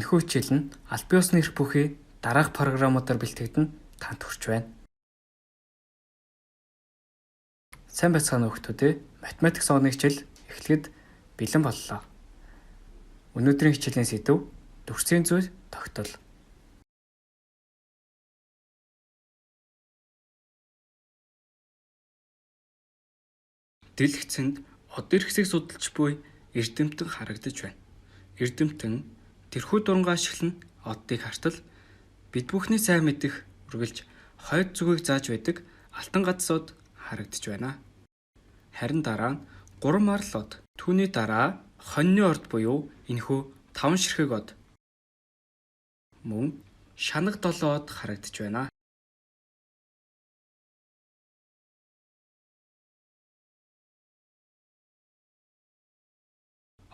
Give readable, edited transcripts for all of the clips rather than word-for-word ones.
Энэхүү хичээл нь аль бие усны эрх бүхий дараах програмуудаар бэлтгэгдэн танд хүрч байна. Сайн байцгаана уу хүүхдүүдээ. Математик сонгоны хичээл эхлэхэд бэлэн боллоо. Өнөөдрийн хичээлийн сэдэв дүрсийн зүйл тогтвол. Дэлгэцэнд од эрхсийг судалж буй эрдэмтэн харагдаж байна. Эрдэмтэн тэрхүү дурангаа ашиглан оддыг хартал бид бүхний сайн мэдэх үргэлж хойд зүгийг зааж байдаг алтан гадсууд харагдаж байна. Харин дараа нь 3 марл од, түүний дараа хоньны орд буюу энэхүү 5 ширхэг од, мөн шанаг 7 од харагдаж байна.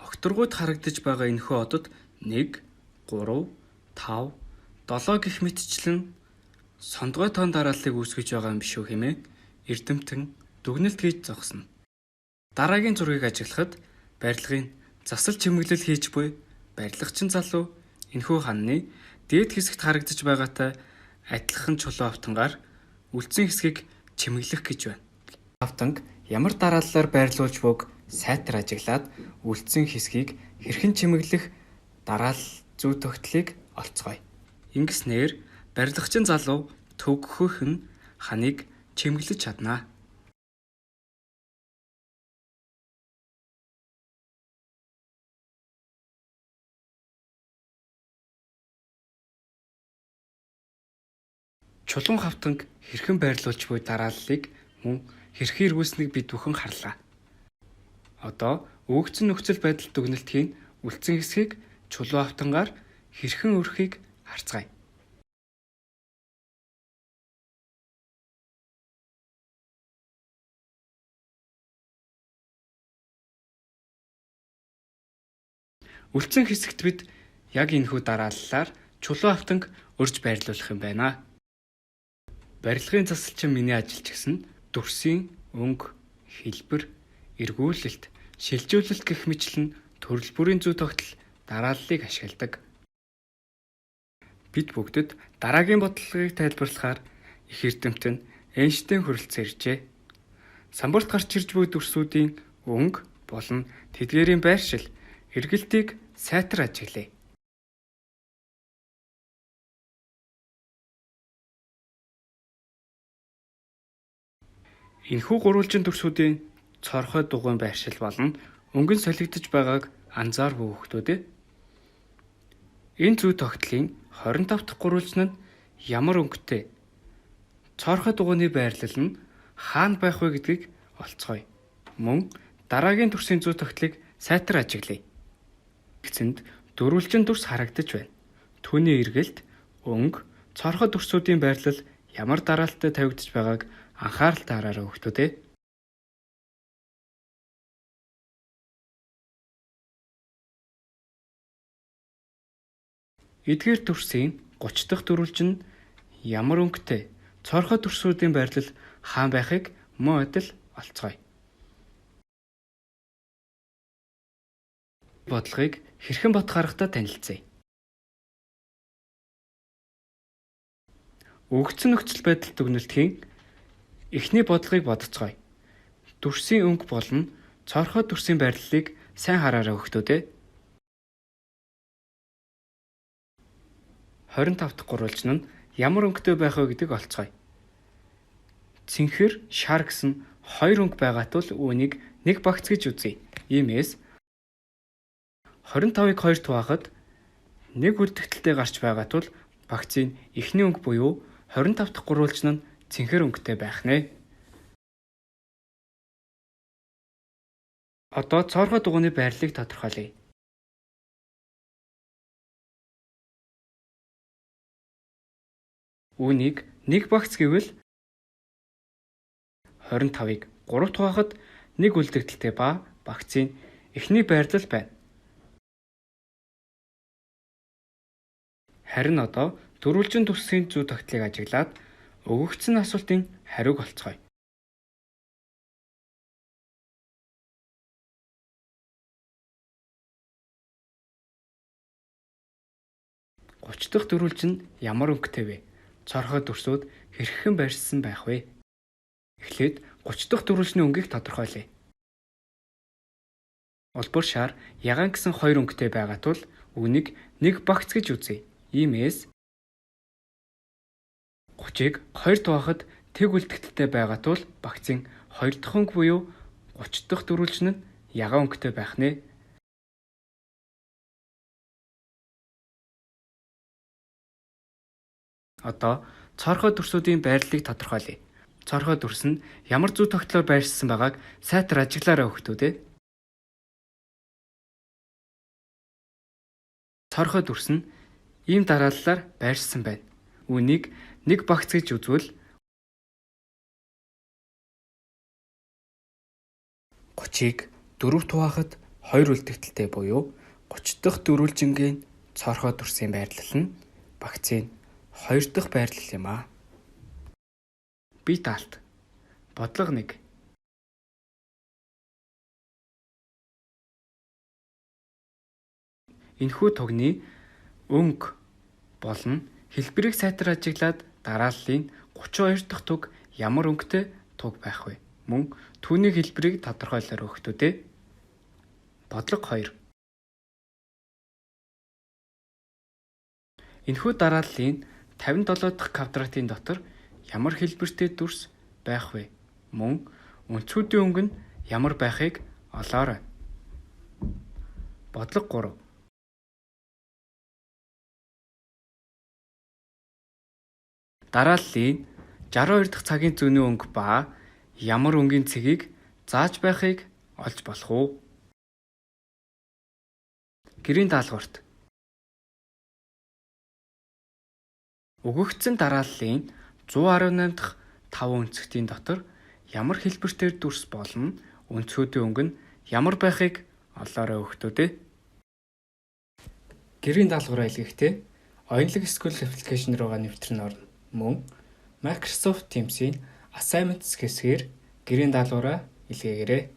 Огторгуйд харагдаж байгаа энэхүү одод 1, 3, 5, 7 гэх мэтчлэн сондгой тоон дарааллыг үүсгэж байгаа юм биш үү хэмээн эрдэмтэн дүгнэлт хийж зогсоно. Дараагийн зургийг ажиглахад барилгын засал чимэглэл хийж буй барилгачин залуу энэхүү ханны дээд хэсэгт харагдаж байгаатай адилхан чулуу автангаар үлдсэн хэсгийг чимэглэх гэж байна. Автанг ямар дарааллаар байрлуулж буг сайтар ажиглаад үлдсэн хэсгийг хэрхэн чимэглэх дараал зүй тогтолыг олцгоё. Ингэснээр барилгачин залуу төгөхөн ханыг чимэглэж чадна. Чулуун хавтанг хэрхэн байрлуулж буй дарааллыг мөн хэрхэн эргүүлсэнийг бид бүхэн харлаа. Одоо өгөгдсөн нөхцөл байдал дүгнэлтийн үлдсэн хэсгийг чулуу автангаар хэрхэн өрөхийг харцгаая. Үлдсэн хэсэгт бид яг энэхүү дарааллаар чулуу автанг өрж байрлуулах юм байна. Барилгын засалчин миний ажил ч гэсэн дүрсийн өнгө, хэлбэр, эргүүлэлт, шилжүүлэлт гэх мэтлэн төрөл бүрийн зүй тогтол дарааллыг ашигладаг. Бид бүгдэд дараагийн бодлогыг тайлбарлахаар их эрдэмтэн Эйнштейн хүрэлцэн иржээ. Самбарт гарч ирж буй дүрсүүдийн өнгө болон тэдгээрийн байршил, эргэлтийг сайтар ажиглая. Энэхүү гурвалжин дүрсүүдийн цорхой дугуйн байршил болон өнгөн солигдож байгааг анзааргүй хүүхдүүдээ. Энэ зүй тогтлын 25 дахь гурвалжин нь ямар өнгөтэй, цорхой дугуйны байрлал нь хаана байх вэ гэдгийг олцгоё. Мөн дараагийн дүрсийн зүй тогтлыг сайтар ажиглая. Эцэнд дөрвөлжин дүрс харагдаж байна. Түүний эргэлт, өнгө, цорхой дүрсүүдийн байрлал ямар дараалттай тавигдж байгааг анхааралтай хараарай хүүхдүүдээ. Эдгээр дүрсийн 30 дахь дөрвөлжин нь ямар өнгөтэй, цорхой дүрсүүдийн байрлал хаан байхыг мөн адил олцгоё. Бодлогыг хэрхэн бод гаргахтаа танилцъя. Өгөгдсөн нөхцөл байдал дүгнэлтийн эхний бодлогыг бодцгоё. Дүрсийн өнгө болон цорхой дүрсийн байрлалыг сайн хараарай хүүхдүүдээ. 25 дахь гурвалжин нь ямар өнгөтэй байх вэ гэдгийг олцгоё. Цэнхэр, шар гэсэн 2 өнгө байгаа тул үүнийг нэг багц гэж үзье. Иймээс 25-ыг 2 хуваахад нэг үлдэгдэлтэй гарч байгаа тул багцын эхний өнгө буюу 25 дахь гурвалжин нь цэнхэр өнгөтэй байх нэ. Одоо цорхой дугуйны байрлалыг тодорхойлъё. Үүнийг нэг багц гэвэл 25-ыг 3 хуваахад нэг үлдэгдэлтэй ба багцын эхний байрлал байна. Харин одоо дөрвөлжин дүрсийн зүй тогтлыг ажиглаад өгөгдсөн асуултын хариуг олцгоё. 30 дахь дөрвөлж нь ямар өнгөтэй вэ? Цорхой дүрсүүд хэрхэн байршсан байх вэ? Эхлээд 30 дахь дөрвөлжний өнгийг тодорхойлъё. Улбар шар ягаан гэсэн 2 өнгөтэй байгаа тул үнийг 1 багц гэж үзье. Иймээс 30-ыг 2 хуваахад тэг үлдэгдэлтэй байгаа тул багцын 2 дахь өнгө буюу 30 дахь дөрвөлж нь ягаан өнгөтэй байх нэ. Одоо цорхой дүрсүүдийн байрлалыг тодорхойлъё. Цорхой дүрс нь ямар зүй тогтлоор байршсан байгааг сайтар ажиглаарай хүүхдүүд. Цорхой дүрс нь ийм дарааллаар байршсан байна. Үүнийг 1 багц гэж үзвэл 30-ыг 4 хуваахад 2 үлдэгдэлтэй буюу 30 дахь дөрвөлжингийн цорхой дүрсийн байрлал нь багцын 2 дахь байрлал юм а. Бие даалт. Бодлого 1. Энэхүү тугны өнгө болон хэлбэрийг сайтар ажиглаад дарааллын 32 дахь туг ямар өнгөтэй туг байх вэ? Мөн түүний хэлбэрийг тодорхойлоорой хүүхдүүдээ. Бодлого 2. Энэхүү дарааллын 57 дахь квадратын дотор ямар хэлбэртэй дүрс байх вэ? Мөн өнцгүүдийн өнгө нь ямар байхыг олоорой. Бодлого 3. Дарааллын 62 дахь цагийн зүүнний өнгө ба ямар өнгийн цэгийг зааж байхыг олж болох уу? Гэрийн даалгаварт. Өгөгдсөн дарааллын 118 дахь 5 өнцгтийн дотор ямар хэлбэртэй дүрс болон өнцгүүдийн өнгө нь ямар байхыг олоорой хүүхдүүдээ. Гэрийн даалгавраа илгээхдээ Оюунлаг School application руугаа нэвтрэн орно. Мөн Microsoft Teams-ийн Assignments хэсгээр гэрийн даалгавраа илгээгээрэй.